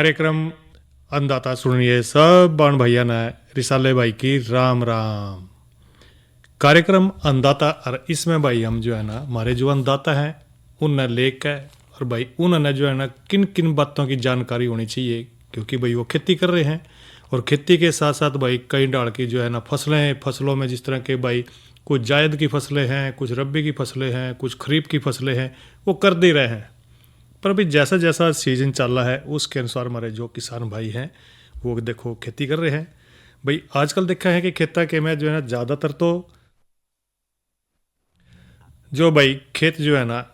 कार्यक्रम अन्नदाता सुनिए सब बाण भैया ने रिसाले भाई की राम राम। कार्यक्रम अन्नदाता और इसमें भाई हम जो है ना हमारे जो अन्नदाता हैं उनने लेकर और भाई उन्होंने जो है ना किन किन बातों की जानकारी होनी चाहिए, क्योंकि भाई वो खेती कर रहे हैं और खेती के साथ साथ भाई कई डाल की जो है ना फसलों में जिस तरह के भाई कुछ जायद की फसलें हैं, कुछ रबी की फसलें हैं, कुछ खरीफ की फसलें हैं, वो कर दे रहे हैं। पर अभी जैसा जैसा सीजन चल रहा है उसके अनुसार हमारे जो किसान भाई हैं वो देखो खेती कर रहे हैं। भाई आजकल देखा है कि खेता के में जो है ना ज़्यादातर तो जो भाई खेत जो है ना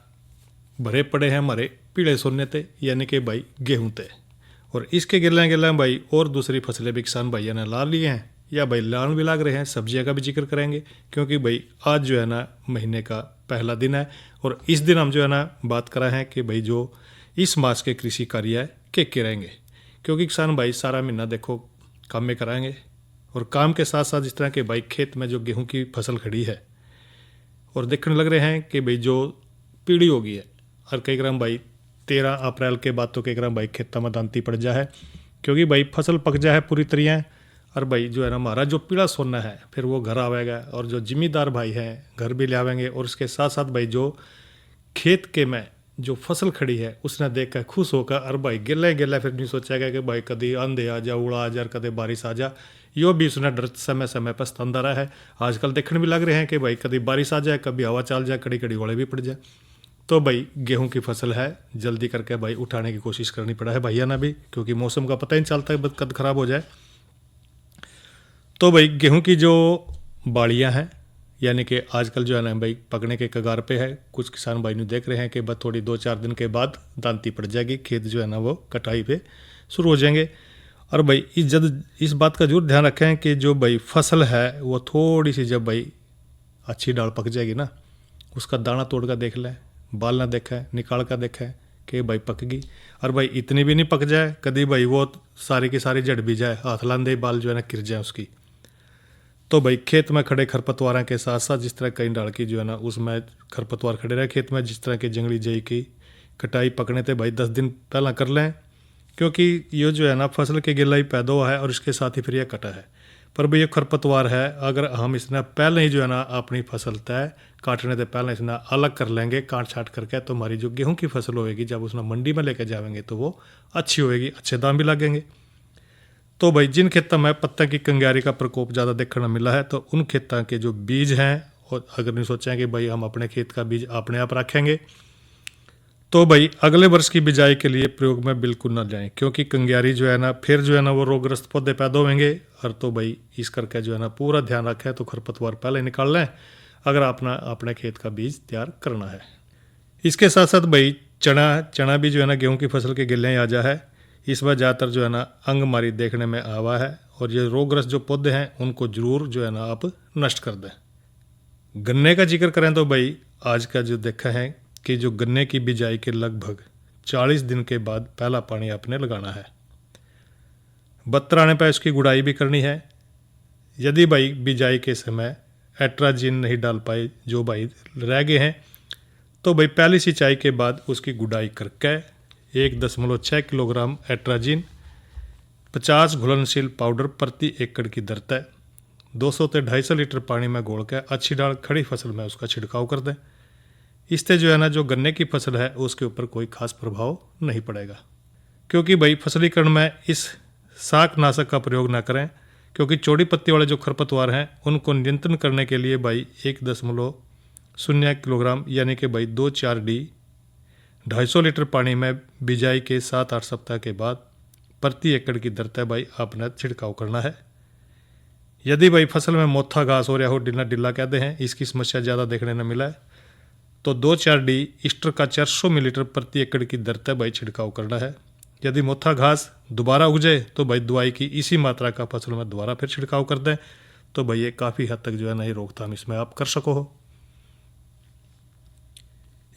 भरे पड़े हैं हमारे पीले सोने थे, यानी कि भाई गेहूं थे। और इसके गिले गिले भाई और दूसरी फसलें भी किसान भैया ने ला लिए हैं या भाई लान भी लाग रहे हैं। सब्जियां का भी जिक्र करेंगे क्योंकि भाई आज जो है ना महीने का पहला दिन है और इस दिन हम जो है ना बात कर रहे हैं कि भाई जो इस मास के कृषि कार्य है के रहेंगे, क्योंकि किसान भाई सारा महीना देखो काम में कराएंगे और काम के साथ साथ इस तरह के भाई खेत में जो गेहूं की फसल खड़ी है और देखने लग रहे हैं कि भाई जो पीढ़ी होगी है और कई ग्राम भाई 13 अप्रैल के बाद तो कई ग्राम भाई खेतों में दांती पड़ जा है, क्योंकि भाई फसल पक जा है पूरी तरह और भाई जो है ना हमारा जो पीला सोना है फिर वो घर आवेगा और जो जिम्मेदार भाई हैं घर भी ले आवेंगे। और उसके साथ साथ भाई जो खेत के में जो फसल खड़ी है उसने देख कर खुश होकर और भाई गिले गिले फिर नहीं सोचेगा कि भाई कभी आंधे आ जा, उड़ा आ जा, कभी बारिश आ जा। यो भी उसने डर समय समय पर सतांदा रहा है। आजकल देखने भी लग रहे हैं कि भाई कभी बारिश आ जाए, कभी हवा चल जाए, कड़ी कड़ी ओले भी पड़ जाए। तो भाई गेहूं की फसल है जल्दी करके भाई उठाने की कोशिश करनी पड़ा है भैया ना भी, क्योंकि मौसम का पता ही नहीं चलता कद खराब हो जाए। तो भाई गेहूं की जो बाड़ियां हैं यानी कि आजकल जो है ना भाई पकने के कगार पे है। कुछ किसान भाई ने देख रहे हैं कि बस थोड़ी 2-4 दिन के बाद दांती पड़ जाएगी, खेत जो है ना वो कटाई पे शुरू हो जाएंगे। और भाई इस बात का जरूर ध्यान रखें कि जो भाई फसल है वो थोड़ी सी जब भाई अच्छी डाल पक जाएगी ना उसका दाना तोड़ कर देख लें, बाल ना देखें, निकाल कर देखें कि भाई पक गई। और भाई इतनी भी नहीं पक जाए कभी भाई वो सारी की सारी जड़ भी जाए, हाथ लांदे बाल जो है ना गिर जाए उसकी। तो भाई खेत में खड़े खरपतवारों के साथ साथ जिस तरह कई डाल की जो है ना उसमें खरपतवार खड़े रहे खेत में, जिस तरह के जंगली जई की कटाई पकने थे भाई 10 दिन पहला कर लें, क्योंकि ये जो है ना फसल के गिला ही पैदा हुआ है और इसके साथ ही फिर यह कटा है। पर भाई ये खरपतवार है, अगर हम इसने पहले ही जो है ना अपनी फसल तय काटने से पहले इसने अलग कर लेंगे काट छाट करके, तो हमारी जो गेहूं की फसल होएगी जब उसने मंडी में लेके जाएंगे तो वो अच्छी होएगी, अच्छे दाम भी लगेंगे। तो भाई जिन खेतों में पत्ता की कंगारी का प्रकोप ज़्यादा देखने मिला है तो उन खेतों के जो बीज हैं, और अगर नहीं सोचें कि भाई हम अपने खेत का बीज अपने आप रखेंगे तो भाई अगले वर्ष की बिजाई के लिए प्रयोग में बिल्कुल ना जाएं, क्योंकि कंगारी जो है ना फिर जो है ना वो रोगग्रस्त पौधे पैदा होंगे। और तो भाई इस करके जो है ना पूरा ध्यान रखें तो खरपतवार पहले निकाल लें अगर अपने खेत का बीज तैयार करना है। इसके साथ साथ भाई चना भी जो है ना गेहूँ की फसल के गिले आ जा है, इस बार ज़्यादातर जो है ना अंगमारी देखने में आवा है और ये रोगग्रस्त जो पौधे हैं उनको जरूर जो है ना आप नष्ट कर दें। गन्ने का जिक्र करें तो भाई आज का जो देखा है कि जो गन्ने की बिजाई के लगभग 40 दिन के बाद पहला पानी आपने लगाना है। बत्तर आने पर इसकी गुड़ाई भी करनी है। यदि भाई बिजाई के समय एट्राजिन नहीं डाल पाए जो भाई रह गए हैं तो भाई पहली सिंचाई के बाद उसकी गुड़ाई करके 1.6 किलोग्राम एट्राजिन 50 घुलनशील पाउडर प्रति एकड़ की दर तय 200 से 250 लीटर पानी में घोल कर अच्छी डाल खड़ी फसल में उसका छिड़काव कर दें। इससे जो है ना जो गन्ने की फसल है उसके ऊपर कोई खास प्रभाव नहीं पड़ेगा, क्योंकि भाई फसलीकरण में इस शाकनाशक का प्रयोग ना करें, क्योंकि चौड़ी पत्ती वाले जो खरपतवार हैं उनको नियंत्रण करने के लिए भाई 1.0 किलोग्राम यानी कि भाई 2-4 डी 250 लीटर पानी में बिजाई के 7-8 सप्ताह के बाद प्रति एकड़ की दर तय भाई आपने छिड़काव करना है। यदि भाई फसल में मोथा घास हो रहा हो, डिल्ला डिल्ला कहते हैं, इसकी समस्या ज़्यादा देखने न मिला है तो 2-4 डी ईस्टर का 400 मिलीलीटर प्रति एकड़ की दर तय भाई छिड़काव करना है। यदि मोथा घास दोबारा उग जाए तो भाई दवाई की इसी मात्रा का फसल में दोबारा फिर छिड़काव कर दें, तो भाई ये काफ़ी हद तक जो है ना ये रोकथाम इसमें आप कर सको हो।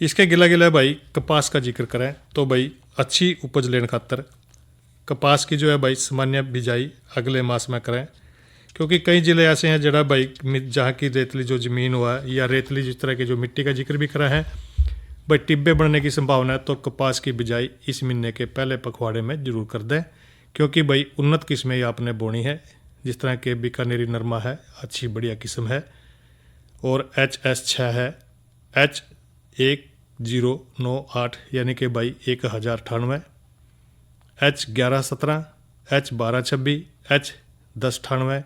इसके गिला गिला भाई कपास का जिक्र करें तो भाई अच्छी उपज लेने खातर कपास की जो है भाई सामान्य बिजाई अगले मास में करें, क्योंकि कई ज़िले ऐसे हैं जरा भाई जहाँ की रेतली जो ज़मीन हुआ या रेतली जिस तरह की जो मिट्टी का जिक्र भी करा है भाई टिब्बे बढ़ने की संभावना है तो कपास की बिजाई इस महीने के पहले पखवाड़े में जरूर कर दें, क्योंकि भाई उन्नत किस्में ये आपने बोनी है। जिस तरह के बीकानेरी नरमा है, अच्छी बढ़िया किस्म है, और HS6 है, H1098 यानी कि भाई 1098, H1117, H1226, H1098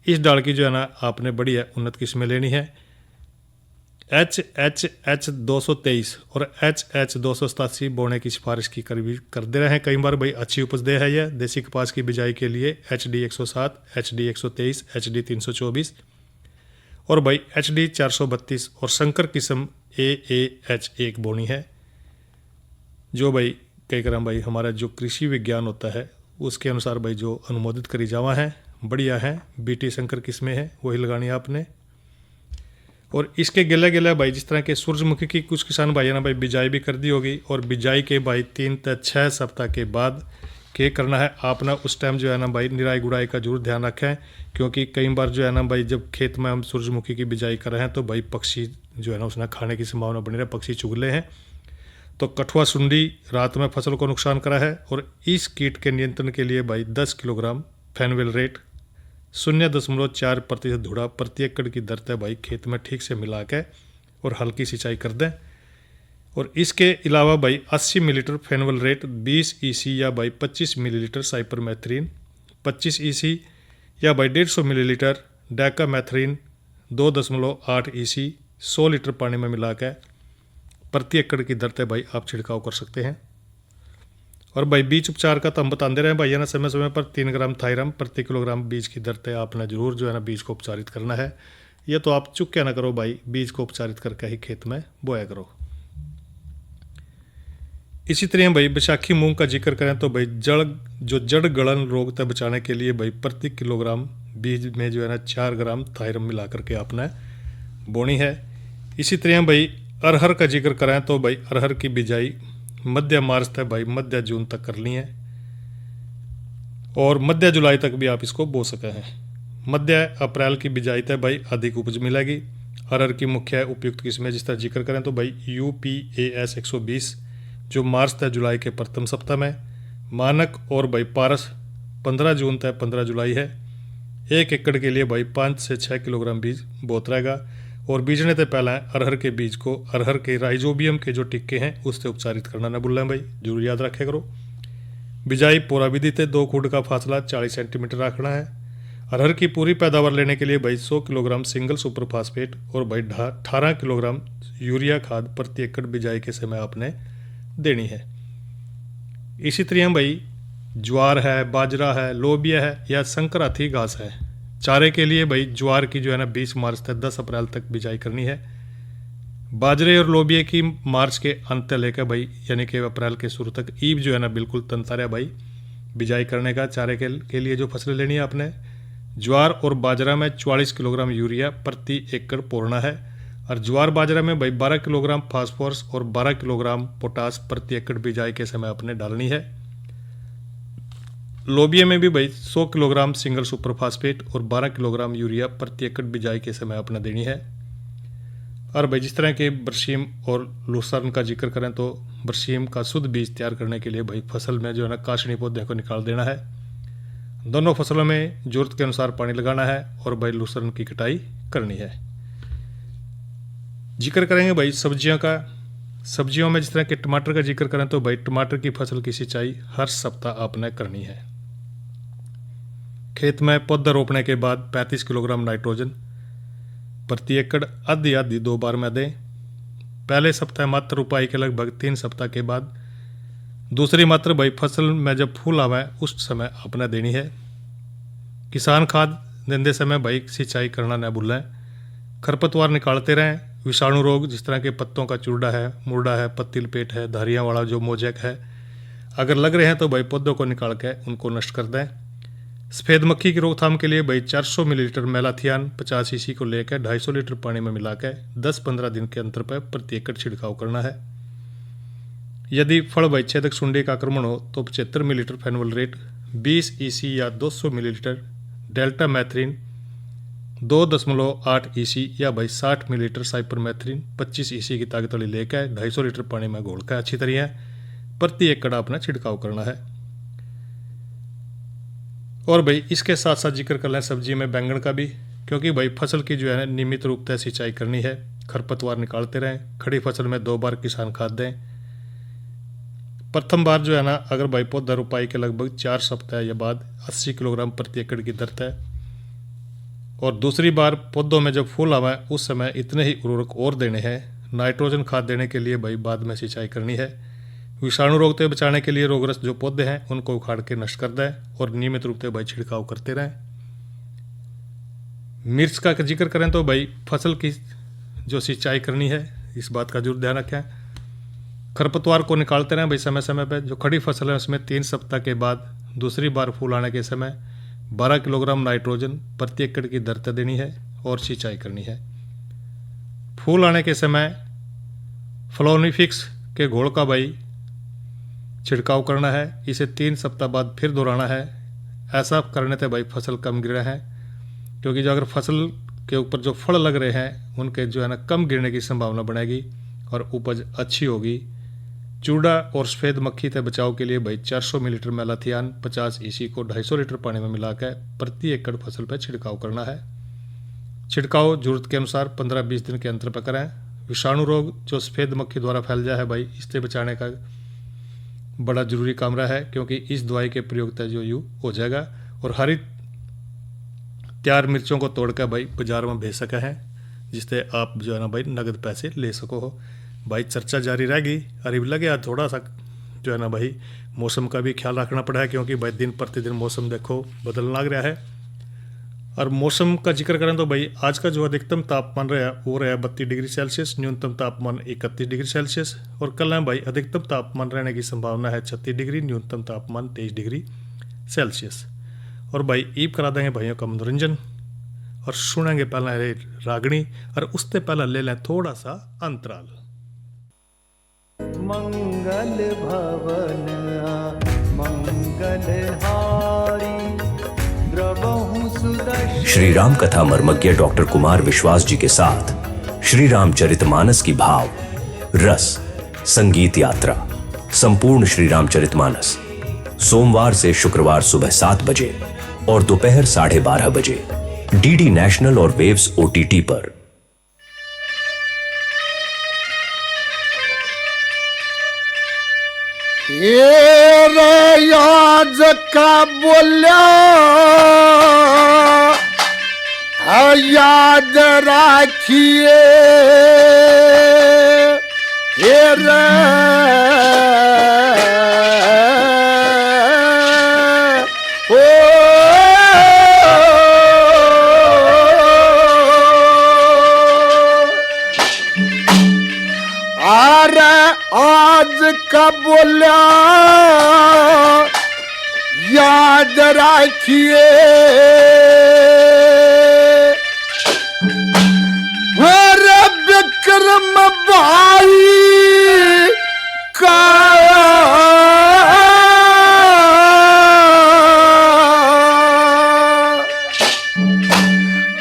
इस डाल की जो है ना आपने बढ़िया उन्नत किस्में लेनी है। H223 और H287 बोने की सिफारिश की कर दे रहे हैं कई बार भाई, अच्छी उपज दे है यह देसी कपास की बिजाई के लिए। HD107, HD123, HD324 और भाई HD432 और शंकर किस्म AAH1 बोनी है, जो भाई कई क्रम भाई हमारा जो कृषि विज्ञान होता है उसके अनुसार भाई जो अनुमोदित करी जावा है, बढ़िया है। BT शंकर किस्में हैं वही लगानी है आपने। और इसके गिला गिला भाई जिस तरह के सूरजमुखी की कुछ किसान भाई ना भाई बिजाई भी कर दी होगी, और बिजाई के भाई 3 से 6 सप्ताह के बाद क्या करना है आपने, उस टाइम जो है ना भाई निराई गुड़ाई का जरूर ध्यान रखें, क्योंकि कई बार जो है ना भाई जब खेत में हम सूरजमुखी की बिजाई कर रहे हैं तो भाई पक्षी जो है ना उसने खाने की संभावना बनी रहे, पक्षी चुगले हैं। तो कठुआ सुंडी रात में फसल को नुकसान करा है, और इस कीट के नियंत्रण के लिए भाई 10 किलोग्राम फेनवेलरेट 0.4% धुड़ा प्रति एकड़ की दर से भाई खेत में ठीक से मिला के और हल्की सिंचाई कर दें। और इसके अलावा भाई 80 मिलीलीटर फेनवेलरेट 20 EC या भाई 25 मिलीलीटर साइपरमेथ्रिन 25 EC या भाई 150 मिलीलीटर डैकामेथ्रिन 2.8 EC 100 लीटर पानी में मिला के प्रति एकड़ की दर से भाई आप छिड़काव कर सकते हैं। और भाई बीज उपचार का तो हम बताते रहे भाई है ना, समय समय पर 3 ग्राम थायरम प्रति किलोग्राम बीज की दर से आपने जरूर जो है ना बीज को उपचारित करना है। ये तो आप चुप क्या ना करो भाई, बीज को उपचारित करके ही खेत में बोया करो। इसी तरह भाई बैसाखी मूंग का जिक्र करें तो भाई जड़ गलन रोग से बचाने के लिए भाई प्रति किलोग्राम बीज में जो है ना 4 ग्राम थायरम मिला करके आपने बोनी है। इसी तरह भाई अरहर का जिक्र करें तो भाई अरहर की बिजाई मध्य मार्च तक भाई मध्य जून तक करनी है, और मध्य जुलाई तक भी आप इसको बो सके हैं। मध्य अप्रैल की बिजाई तक भाई अधिक उपज मिलेगी। अरहर की मुख्य उपयुक्त किस्में जिस तरह जिक्र करें तो भाई UPAS 120 जो मार्च तक जुलाई के प्रथम सप्ताह में, मानक और भाई पारस 15 जून तक 15 जुलाई है। 1 एकड़ के लिए भाई 5 से 6 किलोग्राम बीज बोत रहेगा, और बीजने से पहले अरहर के बीज को अरहर के राइजोबियम के जो टिक्के हैं उससे उपचारित करना न भूलें भाई, जरूर याद रखे करो। बिजाई पूरा विधि से 2 खूंट का फासला 40 सेंटीमीटर रखना है। अरहर की पूरी पैदावार लेने के लिए भाई 100 किलोग्राम सिंगल सुपर फास्फेट और भाई 18 किलोग्राम यूरिया खाद प्रति एकड़ बिजाई के समय आपने देनी है। इसी तरह भाई ज्वार है, बाजरा है, लोबिया है या संक्रांति घास है, चारे के लिए भाई ज्वार की जो है ना 20 मार्च तक 10 अप्रैल तक बिजाई करनी है। बाजरे और लोबिया की मार्च के अंत लेकर भाई यानी कि अप्रैल के शुरू तक ईब जो है ना बिल्कुल तंतर है भाई बिजाई करने का। चारे के लिए जो फसलें लेनी है आपने, ज्वार और बाजरा में 44 किलोग्राम यूरिया प्रति एकड़ पोड़ना है, और ज्वार बाजरा में भाई 12 किलोग्राम फास्फोरस और 12 किलोग्राम पोटास प्रति एकड़ बिजाई के समय आपने डालनी है। लोबिया में भी भाई 100 किलोग्राम सिंगल सुपर फास्फेट और 12 किलोग्राम यूरिया प्रति एकड़ बिजाई के समय आपने देनी है। और भाई जिस तरह के बरसीम और लूसर्न का जिक्र करें तो बरसीम का शुद्ध बीज तैयार करने के लिए भाई फसल में जो है ना काशनी पौधे को निकाल देना है। दोनों फसलों में जरूरत के अनुसार पानी लगाना है, और भाई लूसर्न की कटाई करनी है। जिक्र करेंगे भाई सब्जियों का। सब्जियों में जिस तरह के टमाटर का जिक्र करें तो भाई टमाटर की फसल की सिंचाई हर सप्ताह आपने करनी है। खेत में पौधा रोपने के बाद 35 किलोग्राम नाइट्रोजन प्रति एकड़ आधी आधी 2 बार में दें। पहले सप्ताह मात्र रुपाई के लगभग 3 सप्ताह के बाद दूसरी मात्र भाई फसल में जब फूल आवे उस समय आपने देनी है। किसान खाद देते समय भाई सिंचाई करना न भूलें। खरपतवार निकालते रहें। विषाणु रोग जिस तरह के पत्तों का चूड़ा है, मुर्डा है, पत्ती लपेट है, धारियाँ वाला जो मोजेक है, अगर लग रहे हैं तो भाई पौधों को निकाल के उनको नष्ट कर दें। सफ़ेद मक्खी की रोकथाम के लिए भाई 400 मिलीलीटर मेलाथियान 50 EC को लेकर 250 लीटर पानी में मिलाकर 10-15 दिन के अंतर पर प्रति एकड़ छिड़काव करना है। यदि फल भाई छेदक सुंडी का आक्रमण हो तो 75 मिलीलीटर फेनवलरेट 20 EC या 200 मिलीलीटर डेल्टा मैथ्रिन 2.8 ईसी या भाई 60 मिलीलीटर साइपरमेथ्रिन 25 ईसी की ताकत वाली लेकर 250 लीटर पानी में घोल कर अच्छी तरह प्रति एकड़ अपना छिड़काव करना है। और भाई इसके साथ साथ जिक्र कर लें सब्जी में बैंगन का भी, क्योंकि भाई फसल की जो है नियमित रूप से सिंचाई करनी है, खरपतवार निकालते रहें, खड़ी फसल में 2 बार किसान खाद दें। प्रथम बार जो है ना अगर भाई पौधा रोपाई के लगभग 4 सप्ताह या बाद 80 किलोग्राम प्रति एकड़ की दर है, और दूसरी बार पौधों में जब फूल आवा उस समय इतने ही उर्वरक और देने हैं। नाइट्रोजन खाद देने के लिए भाई बाद में सिंचाई करनी है। विषाणु रोग से बचाने के लिए रोगग्रस्त जो पौधे हैं उनको उखाड़ के नष्ट कर दें और नियमित रूप से भाई छिड़काव करते रहें। मिर्च का जिक्र करें तो भाई फसल की जो सिंचाई करनी है इस बात का जरूर ध्यान रखें। खरपतवार को निकालते रहें भाई समय समय पर। जो खड़ी फसल है उसमें 3 सप्ताह के बाद दूसरी बार फूल आने के समय 12 किलोग्राम नाइट्रोजन प्रति एकड़ की दर से देनी है और सिंचाई करनी है। फूल आने के समय फ्लोनिफिक्स के घोल का भाई छिड़काव करना है। इसे 3 सप्ताह बाद फिर दोहराना है। ऐसा करने से भाई फसल कम गिरे हैं, क्योंकि जो अगर फसल के ऊपर जो फल लग रहे हैं उनके जो है ना कम गिरने की संभावना बनेगी और उपज अच्छी होगी। चूड़ा और सफ़ेद मक्खी से बचाव के लिए भाई 400 मिलीलीटर मेलाथियान 50 ईसी को 250 लीटर पानी में मिलाकर प्रति एकड़ फसल पर छिड़काव करना है। छिड़काव जरूरत के अनुसार 15-20 दिन के अंतर पर करें। विषाणु रोग जो सफ़ेद मक्खी द्वारा फैल जाए है भाई इससे बचाने का बड़ा जरूरी काम रहा है, क्योंकि इस दवाई के प्रयोग से जो यू हो जाएगा। और हरी तैयार मिर्चों को तोड़कर भाई बाजार में भेज सके हैं, जिससे आप जो है ना भाई नगद पैसे ले सको हो। भाई चर्चा जारी रहेगी। अरे लगे यार थोड़ा सा जो है ना भाई मौसम का भी ख्याल रखना पड़ा है, क्योंकि भाई दिन प्रतिदिन मौसम देखो बदलने लग रहा है। और मौसम का जिक्र करें तो भाई आज का जो अधिकतम तापमान रहा वो रहा 32 डिग्री सेल्सियस, न्यूनतम तापमान 31 डिग्री सेल्सियस। और कल है भाई अधिकतम तापमान रहने की संभावना है 36 डिग्री, न्यूनतम तापमान 23 डिग्री सेल्सियस। और भाई ईब करा देंगे भाइयों का मनोरंजन और सुनेंगे पहले रागनी, और उससे पहले ले लें थोड़ा सा अंतराल। मंगल भवन मंगल हारी द्रवहु सुदर्शन। श्री राम कथा मर्मज्ञ डॉक्टर कुमार विश्वास जी के साथ श्री रामचरितमानस की भाव रस संगीत यात्रा संपूर्ण श्री रामचरितमानस सोमवार से शुक्रवार सुबह 7 बजे और दोपहर 12:30 बजे डीडी नेशनल और वेव्स ओटीटी पर। ये रे आज का बोल्या याद राखिए, हे रे ओ अरे आज का बोल्या याद राखिए, अरे विक्रम भाई का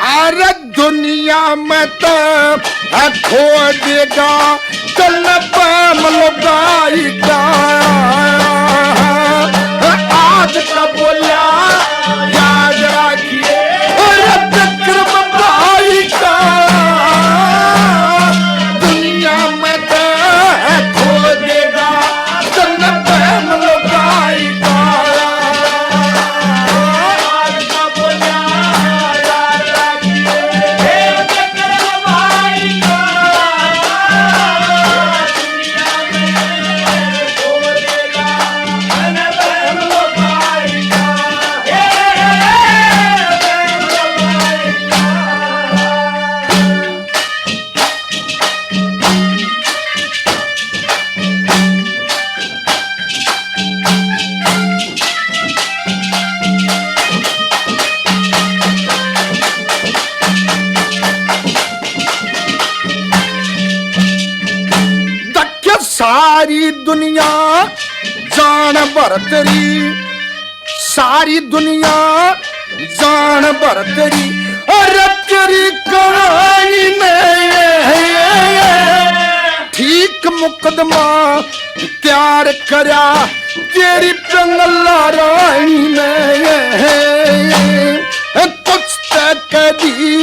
अरे दुनिया में तो खो देगा चल लुगाई का। आज का बोला याद राखिए विक्रम भाई का, दुनिया में तो खो देगा चल लुगाई का। आज का बोला याद राखिए विक्रम भाई का, सारी दुनिया जान भरतरी, सारी दुनिया जान भरतरी। और मुकदमा तैयार करया तेरी पिंगला रानी ने कुछ कह दी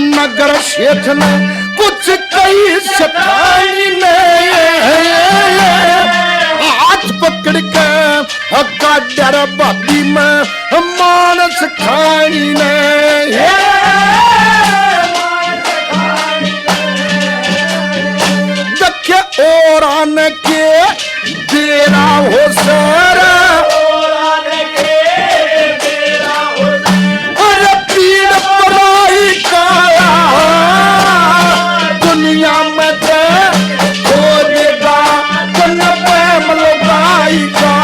नगर शेठ ने कुछ कई सिपाही ने हाथ पकड़ के काडर भाभी में मानस खानी ने देखे और आने के तेरा हो सर पीड़ पराई का दुनिया में खो देगा जन प्रेम लगाई का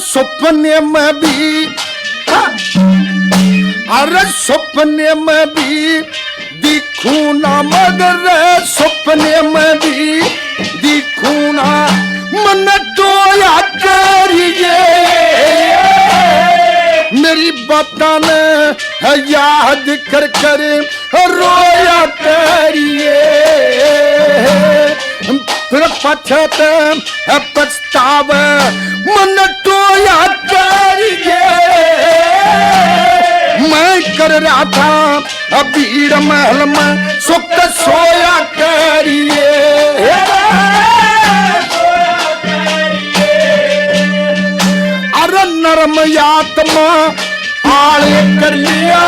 सपने में भी अरे सपने में भी दिखूं ना मगर सपने में भी दिखूं ना मन टोया करिए मेरी बातां ने याद कर कर रोया करिए फिर पछते पछताव मन टोया करिए मैं कर रहा था भीड़ महल में सुख सोया करिए अरे नरम आत्मा आले कर लिया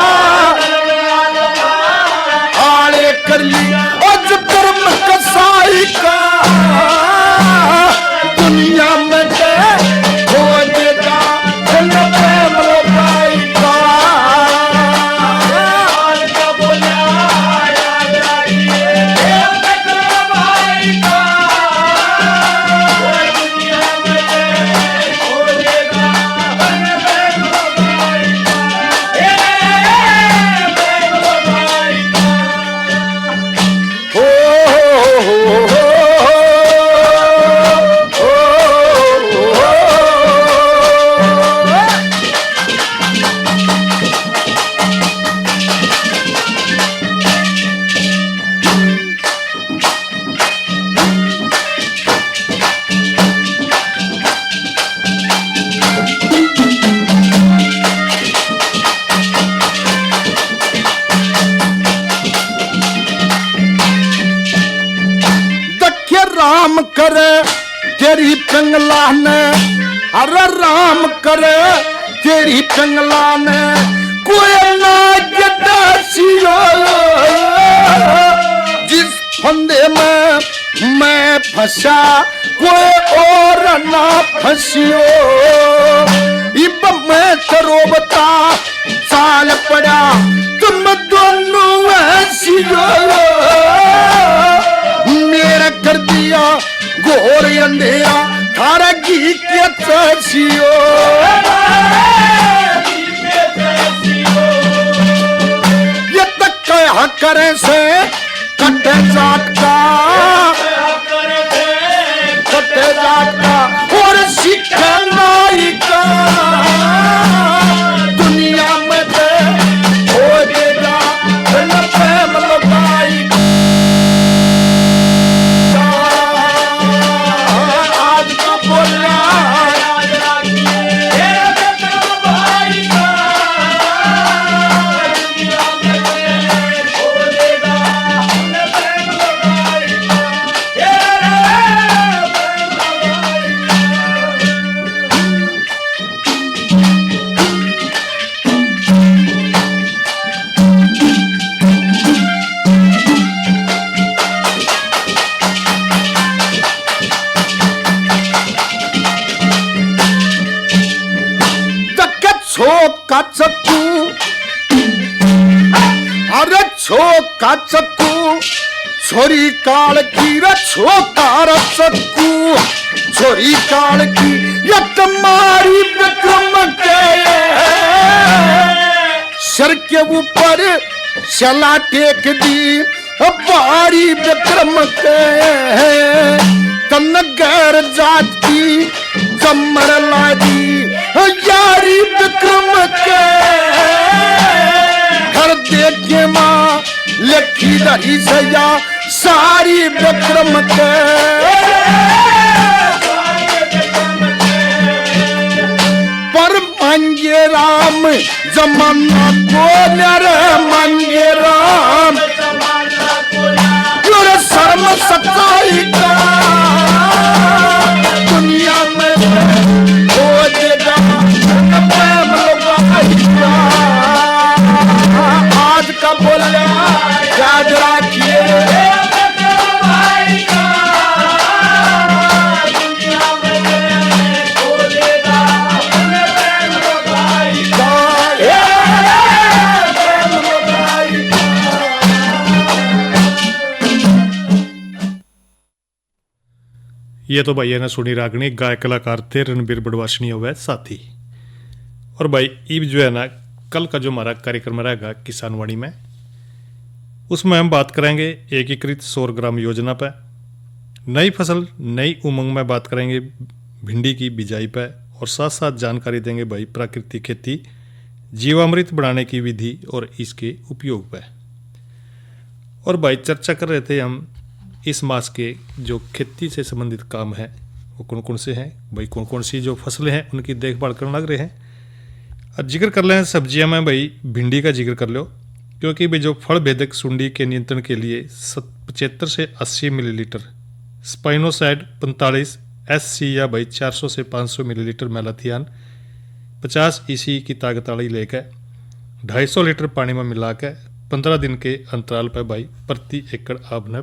आज कर्म कसाई का दुनिया में हो देगा जन प्रेम लगाई का राम करे तेरी पिंगला ने अरे राम करे तेरी पिंगला ने कोई ना जदासियो जिस फंदे में मैं फंसा कोई और ना फंसियो इब मैं तरोबता साल पड़ा तुम दोनों ऐसियो मेरा कर दिया घोर अंधेरा थारा घी के तसियो ये तक कहा करे से कटे जाट का और सीखा नाई का दुनिया में हो देगा प्रेम लगाई छोका चक्कू छोरी काल की रे छोका चक्कू छोरी काल की ये तुम्हारी विक्रम के सर के ऊपर शला टेक दी बारी विक्रम के तन गैर जात की जमर लादी यारी विक्रम के घर देखे माँ लखी दही सया सारी विक्रम के पर मांगे राम जमाना को रे मांगे राम शर्म सच्चाई का दुनिया में हो देगा प्रेम लुगाई आज का बोला याद रखिए ये तो भाई ने सुनी रागनी गाय कलाकार थे रणबीर बड़वासनी व साथी। और भाई ईब जो है ना कल का जो हमारा कार्यक्रम रहेगा किसानवाणी में, उसमें हम बात करेंगे एकीकृत सौर ग्राम योजना पर, नई फसल नई उमंग में बात करेंगे भिंडी की बिजाई पर, और साथ साथ जानकारी देंगे भाई प्राकृतिक खेती जीवामृत बनाने की विधि और इसके उपयोग पर। और भाई चर्चा कर रहे थे हम इस मास के जो खेती से संबंधित काम है वो कौन कौन से हैं भाई, कौन कौन सी जो फसलें हैं उनकी देखभाल करने लग रहे हैं। और जिक्र कर लें सब्जियां में भाई भिंडी का जिक्र कर लो, क्योंकि भाई जो फल भेदक सुंडी के नियंत्रण के लिए 75 से 80 मिलीलीटर स्पाइनोसाइड 45 SC या भाई 400 से 500 मिलीलीटर मेलाथियान 50 EC की ताकत वाली लेकर 250 लीटर पानी में मिलाकर 15 दिन के अंतराल पर भाई प्रति एकड़ आपने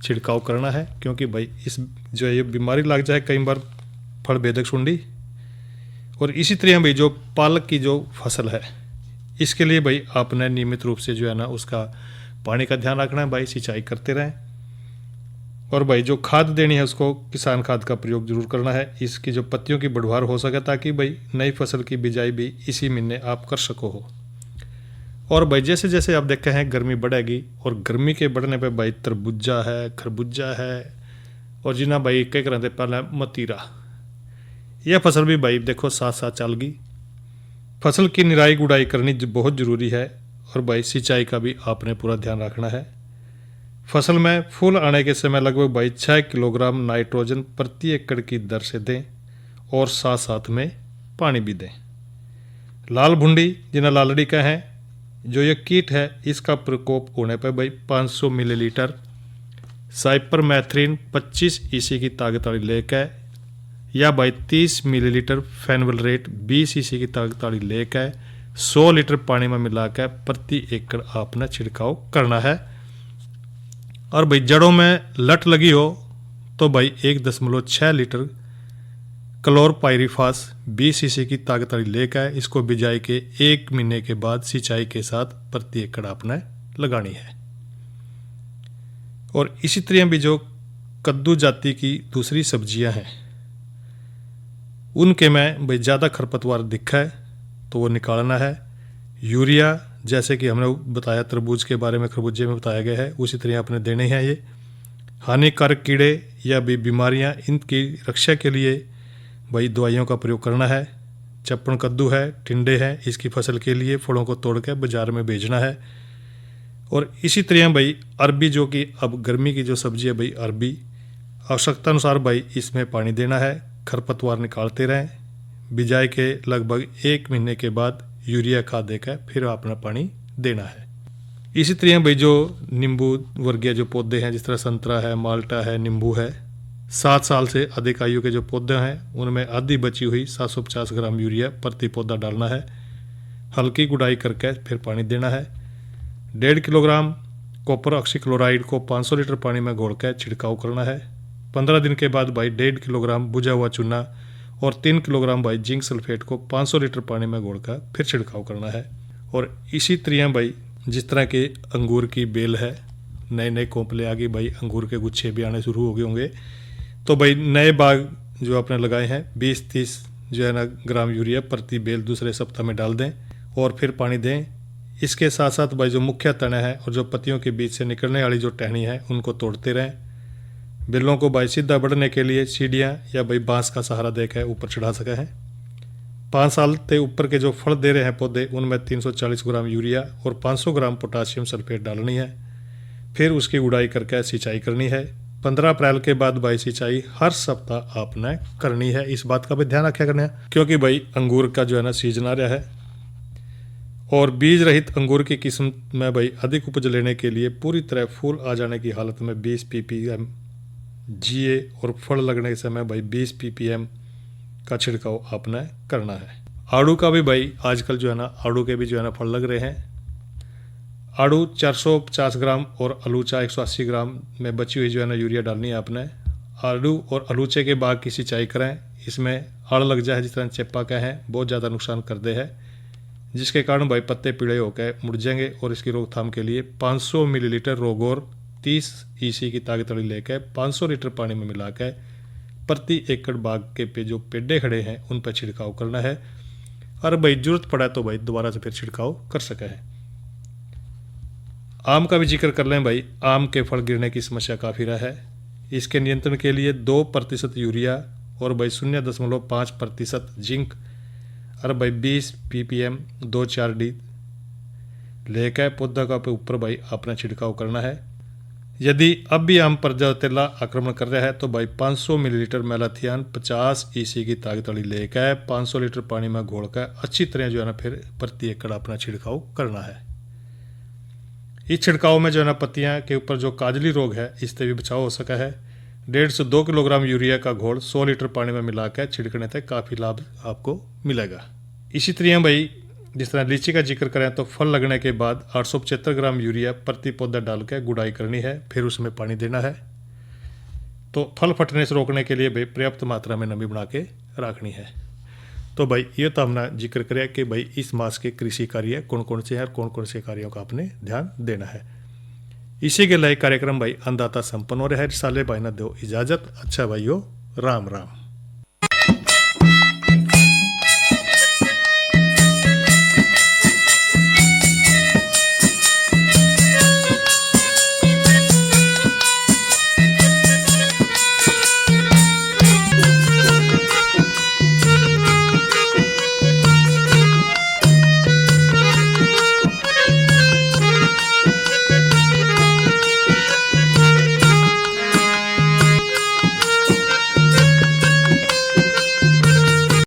छिड़काव करना है, क्योंकि भाई इस जो ये बीमारी लग जाए कई बार फल भेदक सुंडी। और इसी तरह भाई जो पालक की जो फसल है इसके लिए भाई आपने नियमित रूप से जो है ना उसका पानी का ध्यान रखना है भाई, सिंचाई करते रहें। और भाई जो खाद देनी है उसको किसान खाद का प्रयोग जरूर करना है, इसकी जो पत्तियों की बढ़वार हो सके ताकि भाई नई फसल की बिजाई भी इसी महीने आप कर सको हो। और भाई जैसे जैसे आप देखे हैं गर्मी बढ़ेगी, और गर्मी के बढ़ने पे भाई तरबूजा है खरबूजा है और जिना भाई कई करते पहले मतीरा, यह फसल भी भाई देखो साथ साथ चल गई। फसल की निराई गुड़ाई करनी बहुत ज़रूरी है, और भाई सिंचाई का भी आपने पूरा ध्यान रखना है। फसल में फूल आने के समय लगभग भाई 6 किलोग्राम नाइट्रोजन प्रति एकड़ की दर से दें, और साथ साथ में पानी भी दें। लाल भुंडी जिन्हें लालड़ी का है जो ये कीट है, इसका प्रकोप होने पर भाई 500 मिलीलीटर साइपरमेथ्रिन 25 EC की ताकत वाली लेकर, या भाई 30 मिलीलीटर फेनवलरेट 20 EC की ताकत वाली लेकर 100 लीटर पानी में मिलाकर प्रति एकड़ आपने छिड़काव करना है। और भाई जड़ों में लट लगी हो तो भाई 1.6 लीटर क्लोरपाइरिफास 20 EC की ताकत वाली लेकर इसको बिजाई के 1 महीने के बाद सिंचाई के साथ प्रति एकड़ आपने लगानी है। और इसी तरह भी जो कद्दू जाति की दूसरी सब्जियां हैं उनके में भाई ज़्यादा खरपतवार दिखा है तो वो निकालना है। यूरिया जैसे कि हमने बताया तरबूज के बारे में खरबूजे में बताया गया है, उसी तरह आपने देने हैं। ये हानिकारक कीड़े या भी बीमारियां, इनकी रक्षा के लिए भाई दवाइयों का प्रयोग करना है। चप्पन कद्दू है, टिंडे हैं, इसकी फसल के लिए फलों को तोड़ कर बाजार में बेचना है। और इसी तरह भाई अरबी जो कि अब गर्मी की जो सब्जी है भाई अरबी, आवश्यकता अनुसार भाई इसमें पानी देना है, खरपतवार निकालते रहें। बिजाई के लगभग 1 महीने के बाद यूरिया खाद देकर फिर अपना पानी देना है। इसी तरह भाई जो नींबू वर्गीय जो पौधे हैं जिस तरह संतरा है, माल्टा है, नींबू है, 7 साल से अधिक आयु के जो पौधे हैं उनमें आधी बची हुई 750 ग्राम यूरिया प्रति पौधा डालना है। हल्की गुड़ाई करके फिर पानी देना है। 1.5 किलोग्राम कॉपर ऑक्सीक्लोराइड को 500 लीटर पानी में घोलकर छिड़काव करना है। 15 दिन के बाद भाई 1.5 किलोग्राम बुझा हुआ चूना और 3 किलोग्राम भाई जिंक सल्फेट को 500 लीटर पानी में घोलकर फिर छिड़काव करना है। और इसी तरह भाई जिस तरह के अंगूर की बेल है, नए नए कोंपले आ गई भाई, अंगूर के गुच्छे भी आने शुरू हो गए होंगे। तो भाई नए बाग जो आपने लगाए हैं 20-30 जो है ना ग्राम यूरिया प्रति बेल दूसरे सप्ताह में डाल दें और फिर पानी दें। इसके साथ साथ भाई जो मुख्य तना है और जो पत्तियों के बीच से निकलने वाली जो टहनी है उनको तोड़ते रहें। बेलों को भाई सीधा बढ़ने के लिए सीढ़ियाँ या भाई बांस का सहारा देकर ऊपर चढ़ा सके हैं। 5 साल से ऊपर के जो फल दे रहे हैं पौधे उनमें 340 ग्राम यूरिया और 500 ग्राम पोटाशियम सल्फेट डालनी है। फिर उसकी गुड़ाई करके सिंचाई करनी है। 15 अप्रैल के बाद भाई सिंचाई हर सप्ताह आपने करनी है। इस बात का भी ध्यान रखा करना है क्योंकि भाई अंगूर का जो है ना सीजन आ रहा है और बीज रहित अंगूर की किस्म में भाई अधिक उपज लेने के लिए पूरी तरह फूल आ जाने की हालत में 20 ppm GA और फल लगने के समय भाई 20 ppm का छिड़काव आपने करना है। आड़ू का भी भाई आजकल जो है ना आड़ू के भी जो है ना फल लग रहे हैं। आड़ू 450 ग्राम और अलूचा 180 ग्राम में बची हुई जो है ना यूरिया डालनी है आपने। आड़ू और अलूचे के बाग की सिंचाई करें। इसमें आड़ लग जाए जिस तरह चेपा का है बहुत ज़्यादा नुकसान कर दे है, जिसके कारण भाई पत्ते पीले होकर मुड़ जाएंगे। और इसकी रोकथाम के लिए 500 मिलीलीटर रोगोर 30 EC की ताकत वाली लेकर 500 लीटर पानी में मिलाकर प्रति एकड़ बाग के पे जो पेड़े खड़े हैं उन पर छिड़काव करना है। और भाई जरूरत पड़ा तो भाई दोबारा से फिर छिड़काव कर सके है। आम का भी जिक्र कर लें भाई, आम के फल गिरने की समस्या काफ़ी रहा है। इसके नियंत्रण के लिए 2% यूरिया और भाई 0.5% जिंक और भाई 20 ppm 2,4-D लेकर पौधा का ऊपर भाई अपना छिड़काव करना है। यदि अब भी आम पर तेला आक्रमण कर रहा है तो भाई 500 मिलीलीटर मेलाथियान 50 EC की ताकत वाली लेकर 500 लीटर पानी में घोलकर अच्छी तरह जो है ना फिर प्रति एकड़ अपना छिड़काव करना है। इस छिड़काव में जो है ना पत्तियां के ऊपर जो काजली रोग है इससे भी बचाव हो सका है। 1.5 से 2 किलोग्राम यूरिया का घोल 100 लीटर पानी में मिलाकर छिड़कने से काफ़ी लाभ आपको मिलेगा। इसी तरह भाई जिस तरह लीची का जिक्र करें तो फल लगने के बाद 875 ग्राम यूरिया प्रति पौधा डालकर गुड़ाई करनी है, फिर उसमें पानी देना है। तो फल फटने से रोकने के लिए भाई पर्याप्त मात्रा में नमी बना के रखनी है। तो भाई ये तो हमने जिक्र करें कि भाई इस मास के कृषि कार्य कौन कौन से हैं और कौन कौन से कार्यों का आपने ध्यान देना है। इसी के लिए कार्यक्रम भाई अन्नदाता संपन्न हो रहा है। साले भाई ना दो इजाज़त। अच्छा भाइयों, राम राम।